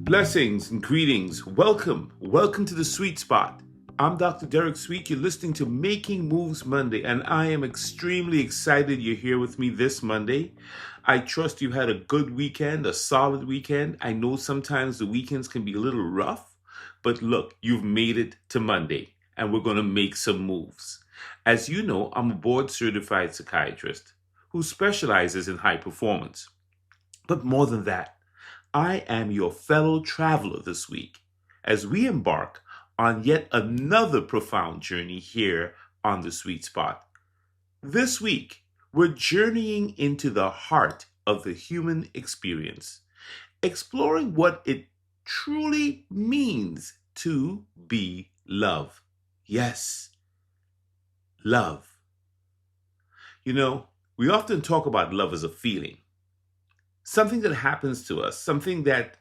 Blessings and greetings. Welcome to the Sweet Spot. I'm Dr. Derek Sweet. You're listening to Making Moves Monday, and I am extremely excited you're here with me this Monday. I trust you've had a good weekend, a solid weekend. I know sometimes the weekends can be a little rough, but look, you've made it to Monday, and we're going to make some moves. As you know, I'm a board-certified psychiatrist who specializes in high performance. But more than that, I am your fellow traveler this week as we embark on yet another profound journey here on the Sweet Spot. This week, we're journeying into the heart of the human experience, exploring what it truly means to be love. Yes, love. You know, we often talk about love as a feeling. Something that happens to us, something that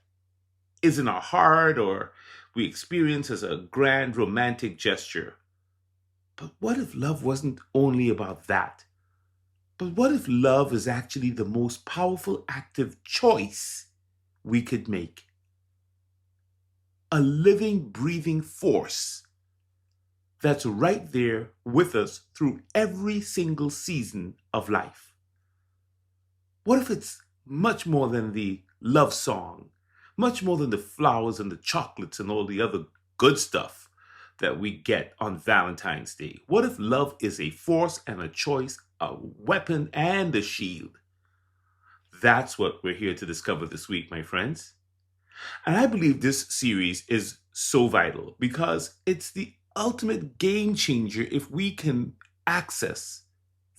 is in our heart or we experience as a grand romantic gesture. But what if love wasn't only about that? But what if love is actually the most powerful active choice we could make? A living, breathing force that's right there with us through every single season of life. What if it's much more than the love song, much more than the flowers and the chocolates and all the other good stuff that we get on Valentine's Day? What if love is a force and a choice, a weapon and a shield? That's what we're here to discover this week, my friends. And I believe this series is so vital because it's the ultimate game changer if we can access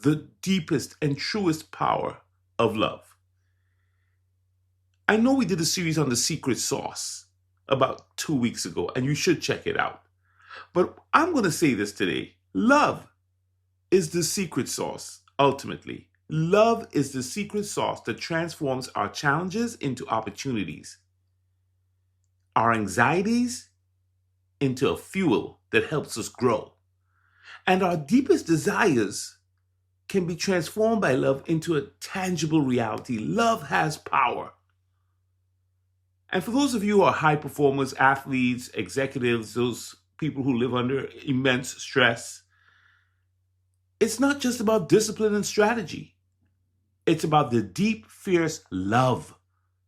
the deepest and truest power of love. I know we did a series on the secret sauce about 2 weeks ago, and you should check it out. But I'm going to say this today. Love is the secret sauce, ultimately. Love is the secret sauce that transforms our challenges into opportunities, our anxieties into a fuel that helps us grow, and our deepest desires can be transformed by love into a tangible reality. Love has power. And for those of you who are high performers, athletes, executives, those people who live under immense stress, it's not just about discipline and strategy. It's about the deep, fierce love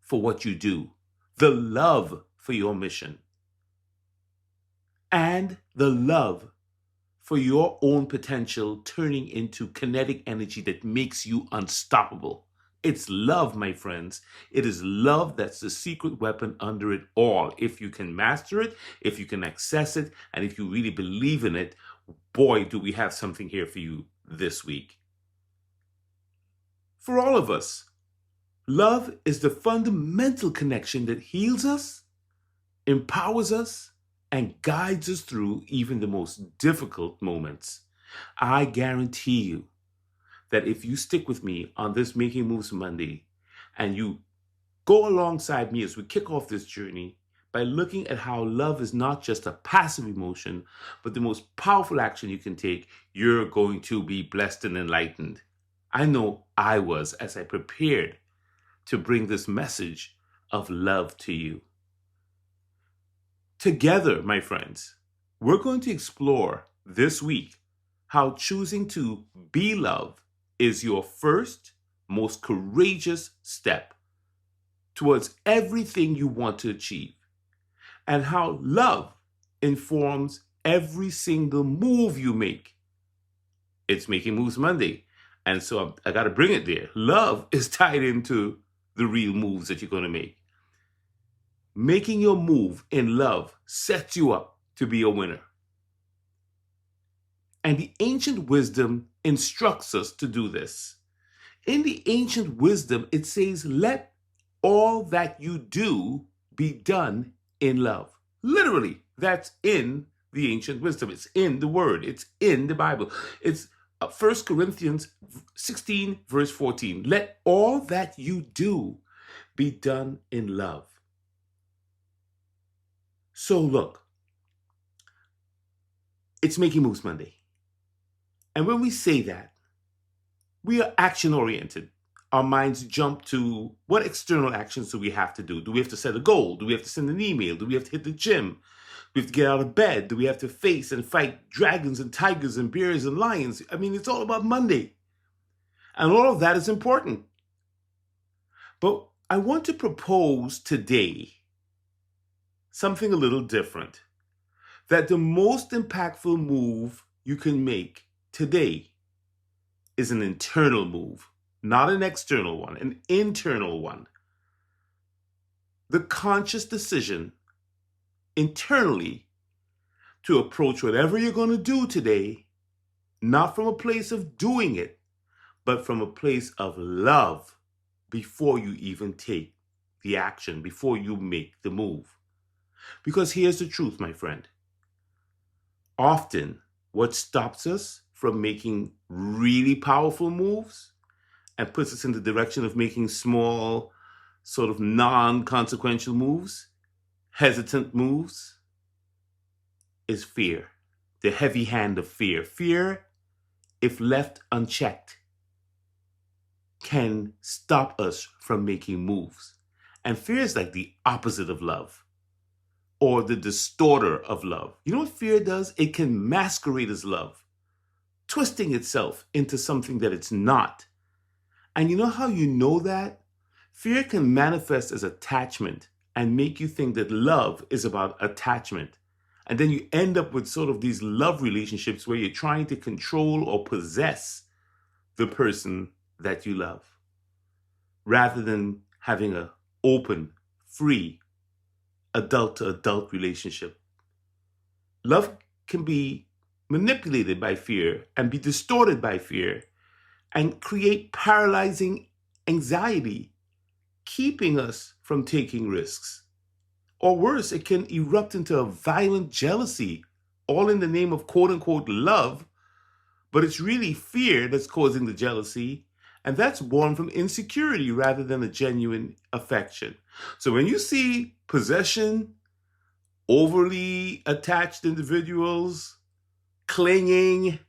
for what you do, the love for your mission, and the love for your own potential turning into kinetic energy that makes you unstoppable. It's love, my friends. It is love that's the secret weapon under it all. If you can master it, if you can access it, and if you really believe in it, boy, do we have something here for you this week. For all of us, love is the fundamental connection that heals us, empowers us, and guides us through even the most difficult moments. I guarantee you that if you stick with me on this Making Moves Monday and you go alongside me as we kick off this journey by looking at how love is not just a passive emotion, but the most powerful action you can take, you're going to be blessed and enlightened. I know I was as I prepared to bring this message of love to you. Together, my friends, we're going to explore this week how choosing to be love is your first, most courageous step towards everything you want to achieve, and how love informs every single move you make. It's Making Moves Monday, and so I got to bring it there. Love is tied into the real moves that you're going to make. Making your move in love sets you up to be a winner. And the ancient wisdom instructs us to do this. In the ancient wisdom, it says, let all that you do be done in love. Literally, that's in the ancient wisdom. It's in the word. It's in the Bible. It's 1 Corinthians 16, verse 14. Let all that you do be done in love. So look, it's Making Moves Monday. And when we say that, we are action-oriented. our minds jump to what external actions do we have to do? Do we have to set a goal? Do we have to send an email? Do we have to hit the gym? Do we have to get out of bed? Do we have to face and fight dragons and tigers and bears and lions? I mean, it's all about Monday. And all of that is important. But I want to propose today something a little different. That the most impactful move you can make today is an internal move, not an external one, an internal one. The conscious decision internally to approach whatever you're going to do today, not from a place of doing it, but from a place of love before you even take the action, before you make the move. Because here's the truth, my friend. Often, what stops us from making really powerful moves and puts us in the direction of making small, sort of non-consequential moves, hesitant moves, is fear. The heavy hand of fear. Fear, if left unchecked, can stop us from making moves. And fear is like the opposite of love, or the distorter of love. You know what fear does? It can masquerade as love, twisting itself into something that it's not. And you know how you know that? Fear can manifest as attachment and make you think that love is about attachment. And then you end up with sort of these love relationships where you're trying to control or possess the person that you love, rather than having an open, free, adult-to-adult relationship. Love can be manipulated by fear and be distorted by fear and create paralyzing anxiety, keeping us from taking risks. Or worse, it can erupt into a violent jealousy, all in the name of quote-unquote love, but it's really fear that's causing the jealousy, and that's born from insecurity rather than a genuine affection. So when you see possession, overly attached individuals, clinging,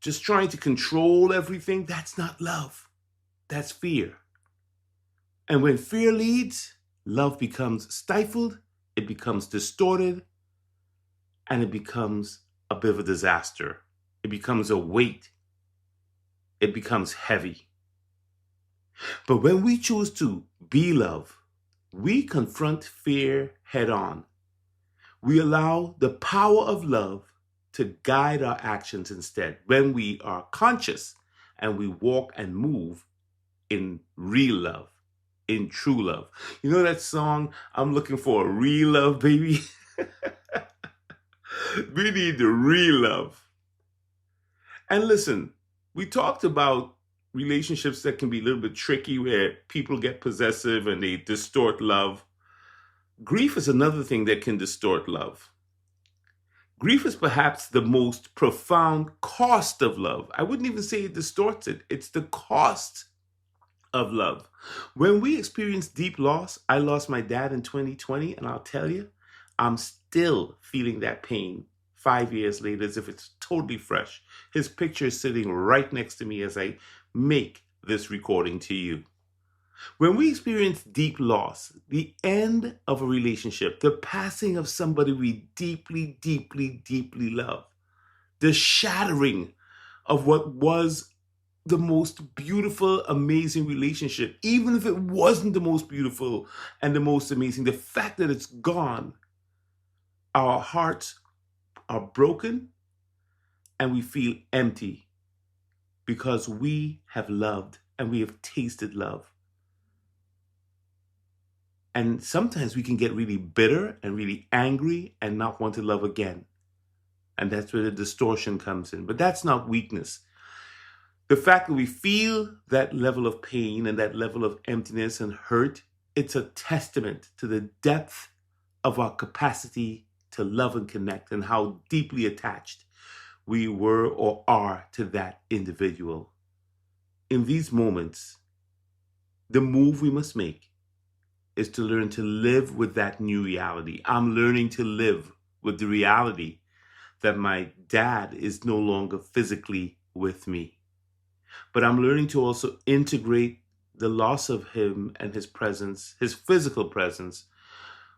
just trying to control everything, that's not love. That's fear. And when fear leads, love becomes stifled, it becomes distorted, and it becomes a bit of a disaster. It becomes a weight. It becomes heavy. But when we choose to be love, we confront fear head on. We allow the power of love to guide our actions instead. When we are conscious and we walk and move in real love, in true love. You know that song, I'm looking for a real love, baby? We need the real love. And listen, we talked about relationships that can be a little bit tricky, where people get possessive and they distort love. Grief is another thing that can distort love. Grief is perhaps the most profound cost of love. I wouldn't even say it distorts it. It's the cost of love. When we experience deep loss, I lost my dad in 2020, and I'll tell you, I'm still feeling that pain 5 years later as if it's totally fresh. His picture is sitting right next to me as I make this recording to you. When we experience deep loss, the end of a relationship, the passing of somebody we deeply, deeply, deeply love, the shattering of what was the most beautiful, amazing relationship, even if it wasn't the most beautiful and the most amazing, the fact that it's gone, our hearts are broken and we feel empty because we have loved and we have tasted love. And sometimes we can get really bitter and really angry and not want to love again. And that's where the distortion comes in. But that's not weakness. The fact that we feel that level of pain and that level of emptiness and hurt, it's a testament to the depth of our capacity to love and connect, and how deeply attached we were or are to that individual. In these moments, the move we must make is to learn to live with that new reality. I'm learning to live with the reality that my dad is no longer physically with me. But I'm learning to also integrate the loss of him and his presence, his physical presence,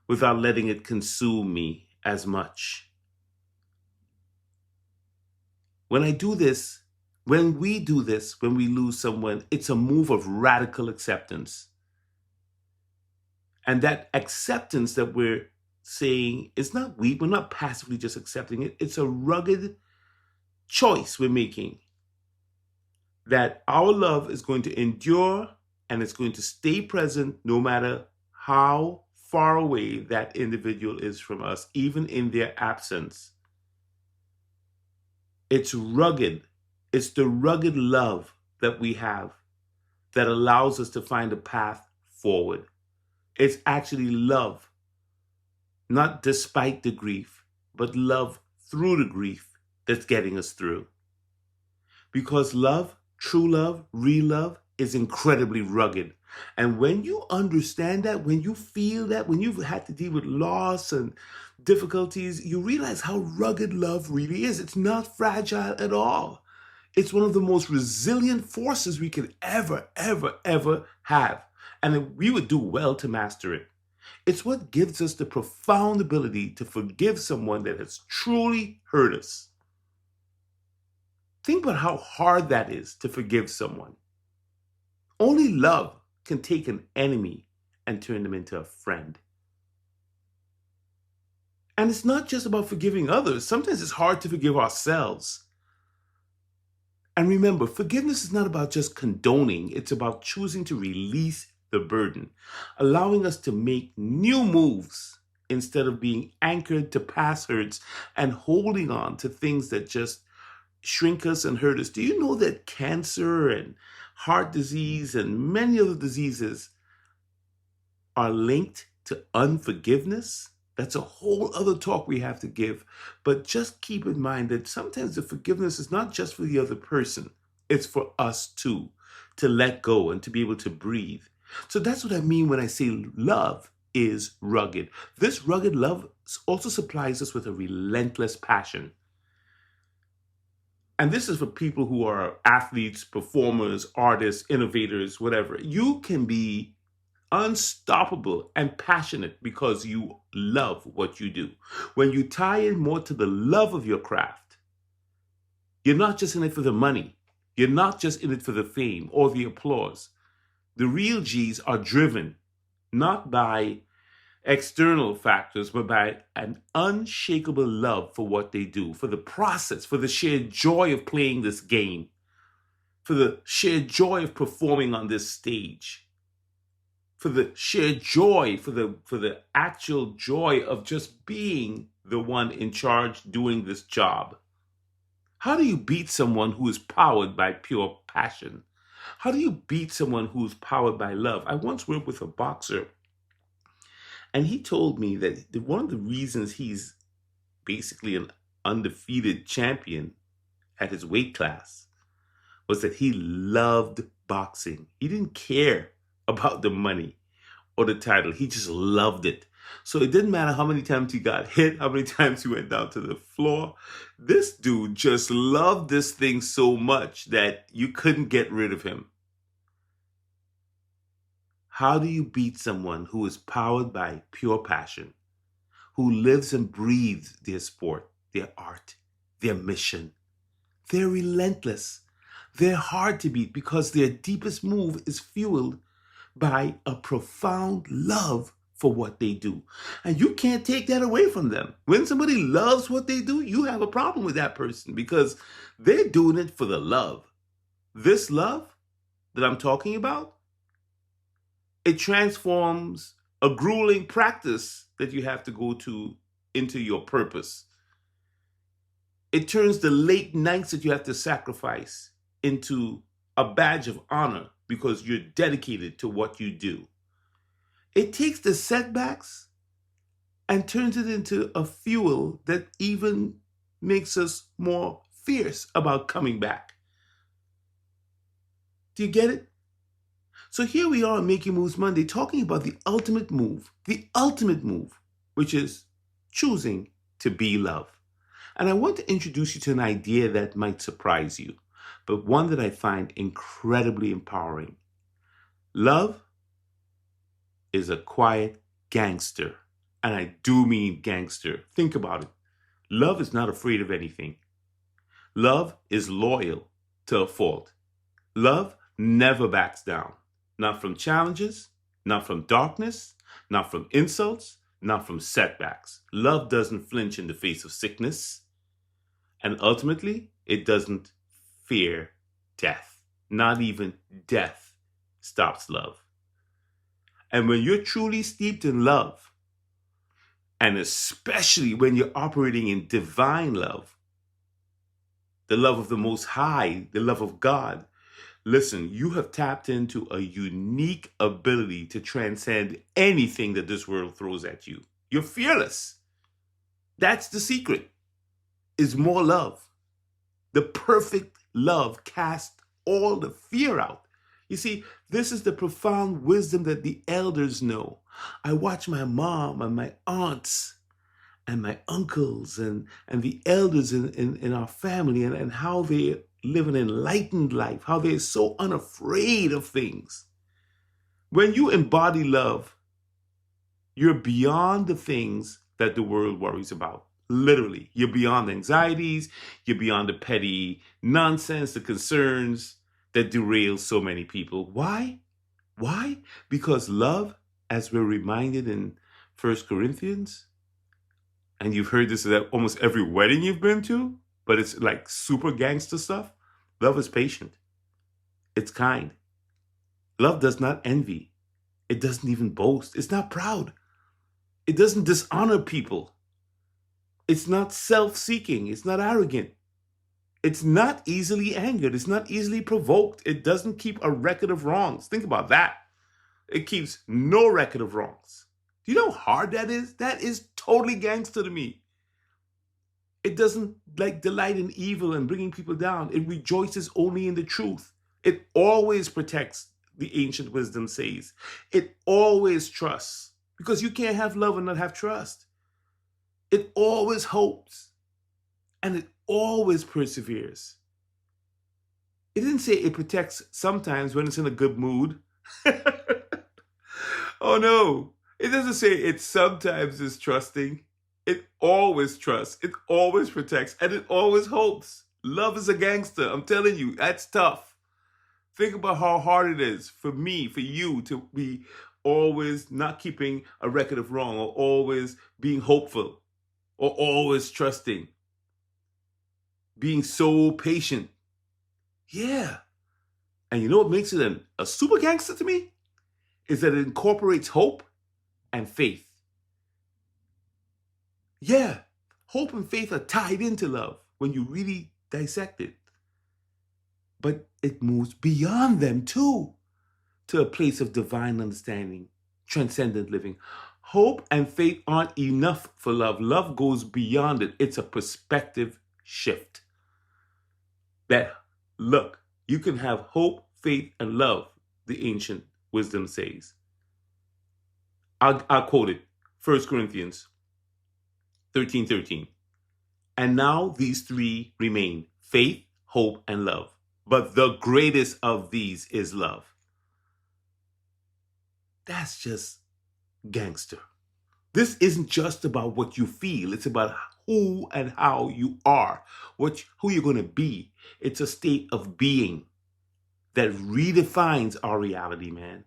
without letting it consume me as much. When I do this, when we do this, when we lose someone, it's a move of radical acceptance. And that acceptance that we're saying is not weak, we're not passively just accepting it. It's a rugged choice we're making that our love is going to endure and it's going to stay present no matter how far away that individual is from us, even in their absence. It's rugged. It's the rugged love that we have that allows us to find a path forward. It's actually love, not despite the grief, but love through the grief that's getting us through. Because love, true love, real love, is incredibly rugged. And when you understand that, when you feel that, when you've had to deal with loss and difficulties, you realize how rugged love really is. It's not fragile at all. It's one of the most resilient forces we could ever, ever, ever have. And we would do well to master it. It's what gives us the profound ability to forgive someone that has truly hurt us. Think about how hard that is to forgive someone. Only love can take an enemy and turn them into a friend. And it's not just about forgiving others. Sometimes it's hard to forgive ourselves. And remember, forgiveness is not about just condoning. It's about choosing to release the burden, allowing us to make new moves instead of being anchored to past hurts and holding on to things that just shrink us and hurt us. Do you know that cancer and heart disease and many other diseases are linked to unforgiveness? That's a whole other talk we have to give. But just keep in mind that sometimes the forgiveness is not just for the other person. It's for us too, to let go and to be able to breathe. So that's what I mean when I say love is rugged. This rugged love also supplies us with a relentless passion. And this is for people who are athletes, performers, artists, innovators, whatever. You can be unstoppable and passionate because you love what you do. When you tie in more to the love of your craft, you're not just in it for the money. You're not just in it for the fame or the applause. The real G's are driven not by external factors, but by an unshakable love for what they do, for the process, for the sheer joy of playing this game, for the sheer joy of performing on this stage, for the sheer joy, for the actual joy of just being the one in charge doing this job. How do you beat someone who is powered by pure passion? How do you beat someone who is powered by love? I once worked with a boxer, and he told me that one of the reasons he's basically an undefeated champion at his weight class was that he loved boxing. He didn't care about the money or the title. He just loved it. So it didn't matter how many times he got hit, how many times he went down to the floor. This dude just loved this thing so much that you couldn't get rid of him. How do you beat someone who is powered by pure passion, who lives and breathes their sport, their art, their mission? They're relentless. They're hard to beat because their deepest move is fueled by a profound love for what they do. And you can't take that away from them. When somebody loves what they do, you have a problem with that person because they're doing it for the love. This love that I'm talking about, it transforms a grueling practice that you have to go to into your purpose. It turns the late nights that you have to sacrifice into a badge of honor because you're dedicated to what you do. It takes the setbacks and turns it into a fuel that even makes us more fierce about coming back. Do you get it? So here we are on Making Moves Monday talking about the ultimate move, which is choosing to be love. And I want to introduce you to an idea that might surprise you. but one that I find incredibly empowering. Love is a quiet gangster. And I do mean gangster. Think about it. Love is not afraid of anything. Love is loyal to a fault. Love never backs down. Not from challenges, not from darkness, not from insults, not from setbacks. Love doesn't flinch in the face of sickness. And ultimately, it doesn't fear death. Not even death stops love. And when you're truly steeped in love, and especially when you're operating in divine love, the love of the Most High, the love of God, listen, you have tapped into a unique ability to transcend anything that this world throws at you. You're fearless. That's the secret, is more love. The perfect love casts all the fear out. You see, this is the profound wisdom that the elders know. I watch my mom and my aunts and my uncles and the elders in our family and how they live an enlightened life, how they're so unafraid of things. When you embody love, you're beyond the things that the world worries about. Literally, you're beyond the anxieties, you're beyond the petty nonsense, the concerns that derail so many people. Why? Why? Because love, as we're reminded in 1 Corinthians, and you've heard this at almost every wedding you've been to, but it's like super gangster stuff. Love is patient. It's kind. Love does not envy. It doesn't even boast. It's not proud. It doesn't dishonor people. It's not self-seeking. It's not arrogant. It's not easily angered. It's not easily provoked. It doesn't keep a record of wrongs. Think about that. It keeps no record of wrongs. Do you know how hard that is? That is totally gangster to me. It doesn't delight in evil and bringing people down. It rejoices only in the truth. It always protects, the ancient wisdom says. It always trusts, because you can't have love and not have trust. It always hopes, and it always perseveres. It didn't say it protects sometimes when it's in a good mood. Oh no, it doesn't say it sometimes is trusting. It always trusts, it always protects, and it always hopes. Love is a gangster. I'm telling you, that's tough. Think about how hard it is for me, for you to be always not keeping a record of wrong, or always being hopeful, or always trusting, being so patient. Yeah. And you know what makes it a super gangster to me? Is that it incorporates hope and faith. Yeah, hope and faith are tied into love when you really dissect it. But it moves beyond them too, to a place of divine understanding, transcendent living. Hope and faith aren't enough for love. Love goes beyond it. It's a perspective shift. That, look, you can have hope, faith, and love, the ancient wisdom says. I'll quote it, 1 Corinthians 13:13. And now these three remain: faith, hope, and love. But the greatest of these is love. That's just gangster. This isn't just about what you feel. It's about who and how you are, who you're going to be. It's a state of being that redefines our reality, man.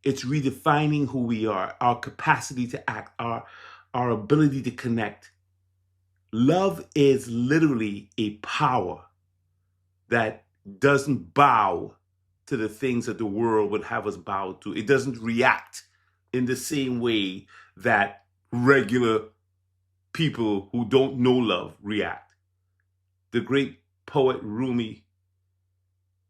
It's redefining who we are, our capacity to act, our ability to connect. Love is literally a power that doesn't bow to the things that the world would have us bow to. It doesn't react in the same way that regular people who don't know love react. The great poet Rumi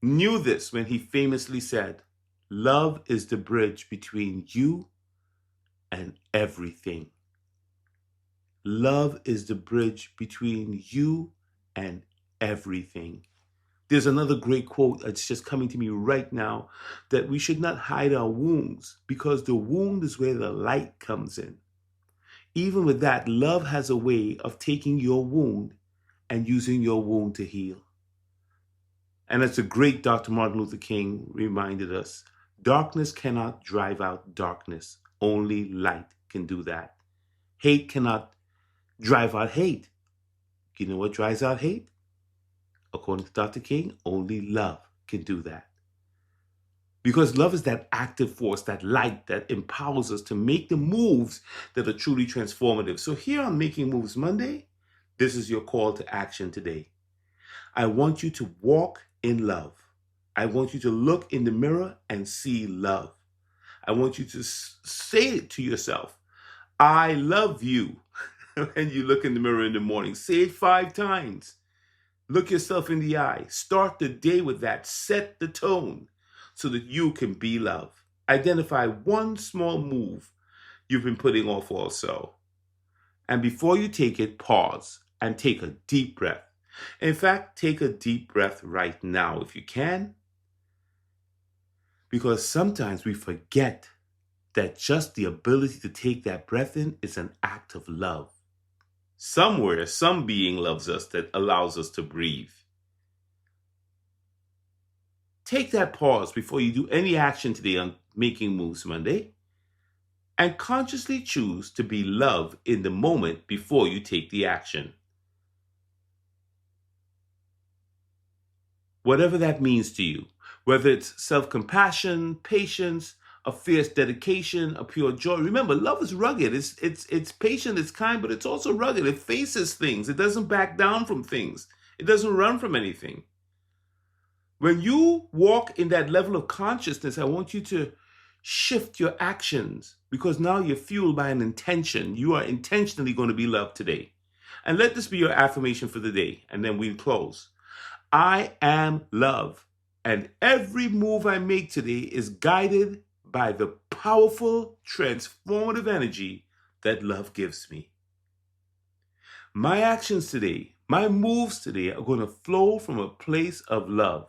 knew this when he famously said, "Love is the bridge between you and everything." Love is the bridge between you and everything. There's another great quote that's just coming to me right now, that we should not hide our wounds, because the wound is where the light comes in. Even with that, love has a way of taking your wound and using your wound to heal. And as the great Dr. Martin Luther King reminded us, darkness cannot drive out darkness. Only light can do that. Hate cannot drive out hate. You know what drives out hate? According to Dr. King, only love can do that. Because love is that active force, that light that empowers us to make the moves that are truly transformative. So here on Making Moves Monday, this is your call to action today. I want you to walk in love. I want you to look in the mirror and see love. I want you to say it to yourself. I love you. When you look in the mirror in the morning, say it 5 times. Look yourself in the eye. Start the day with that. Set the tone so that you can be love. Identify one small move you've been putting off also. And before you take it, pause and take a deep breath. In fact, take a deep breath right now if you can. Because sometimes we forget that just the ability to take that breath in is an act of love. Somewhere, some being loves us that allows us to breathe. Take that pause before you do any action today on Making Moves Monday and consciously choose to be love in the moment before you take the action. Whatever that means to you, whether it's self-compassion, patience, a fierce dedication, a pure joy. Remember, love is rugged. It's patient, it's kind, but it's also rugged. It faces things. It doesn't back down from things. It doesn't run from anything. When you walk in that level of consciousness, I want you to shift your actions because now you're fueled by an intention. You are intentionally going to be loved today. And let this be your affirmation for the day, and then we'll close. I am love, and every move I make today is guided by the powerful, transformative energy that love gives me. My actions today, my moves today are going to flow from a place of love.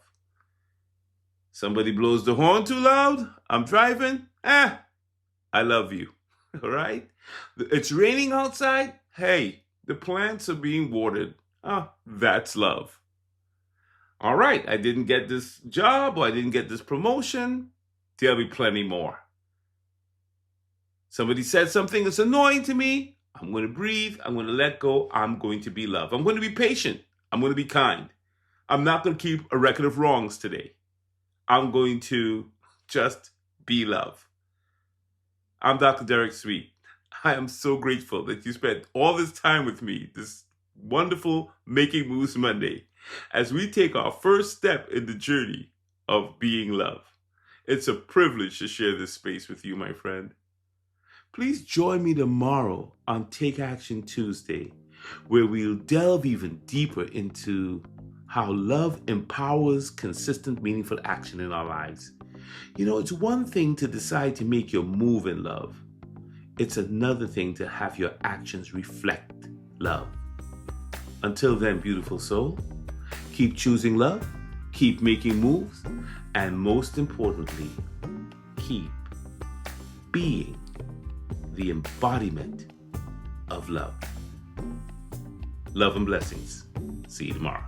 Somebody blows the horn too loud, I'm driving, I love you, all right? It's raining outside, hey, the plants are being watered, that's love. All right, I didn't get this job or I didn't get this promotion, there'll be plenty more. Somebody said something that's annoying to me. I'm going to breathe. I'm going to let go. I'm going to be love. I'm going to be patient. I'm going to be kind. I'm not going to keep a record of wrongs today. I'm going to just be love. I'm Dr. Derek Sweet. I am so grateful that you spent all this time with me, this wonderful Making Moves Monday, as we take our first step in the journey of being love. It's a privilege to share this space with you, my friend. Please join me tomorrow on Take Action Tuesday, where we'll delve even deeper into how love empowers consistent, meaningful action in our lives. You know, it's one thing to decide to make your move in love. It's another thing to have your actions reflect love. Until then, beautiful soul, keep choosing love, keep making moves, and most importantly, keep being the embodiment of love. Love and blessings. See you tomorrow.